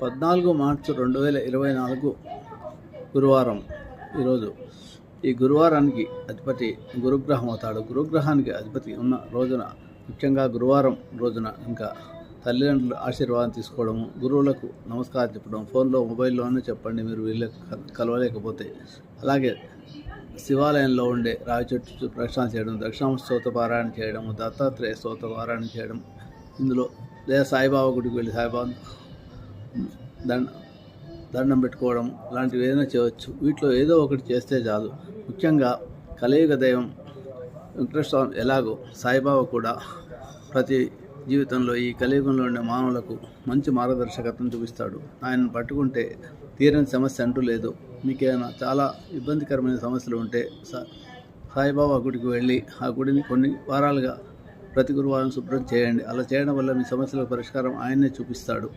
14 మార్చి 2024 గురువారం. ఈరోజు ఈ గురువారానికి అధిపతి గురుగ్రహం అవుతాడు. గురుగ్రహానికి అధిపతి ఉన్న రోజున, ముఖ్యంగా గురువారం రోజున ఇంకా తల్లిదండ్రుల ఆశీర్వాదం తీసుకోవడము, గురువులకు నమస్కారం చెప్పడం, ఫోన్లో మొబైల్లోనే చెప్పండి మీరు వీళ్ళకి కలవలేకపోతే. అలాగే శివాలయంలో ఉండే రావి చెట్టు ప్రక్షాళన చేయడం, దక్షిణామూర్తి స్తోత్ర పారాయణ చేయడము, దత్తాత్రేయ స్తోత్ర పారాయణ చేయడం, ఇందులో లేదా సాయిబాబా గుడికి వెళ్ళి సాయిబాబా దండం పెట్టుకోవడం లాంటివి ఏదైనా చేయవచ్చు. వీటిలో ఏదో ఒకటి చేస్తే చాలు. ముఖ్యంగా కలియుగ దైవం వెంకటేశ్వర స్వామి ఎలాగో సాయిబాబా కూడా ప్రతి జీవితంలో ఈ కలియుగంలో ఉండే మానవులకు మంచి మార్గదర్శకత్వం చూపిస్తాడు. ఆయనను పట్టుకుంటే తీరని సమస్య అంటూ లేదు. మీకేమైనా చాలా ఇబ్బందికరమైన సమస్యలు ఉంటే సాయిబాబా గుడికి వెళ్ళి ఆ గుడిని కొన్ని వారాలుగా ప్రతి గురువారం శుభ్రం చేయండి. అలా చేయడం వల్ల మీ సమస్యలకు పరిష్కారం ఆయన్నే చూపిస్తాడు.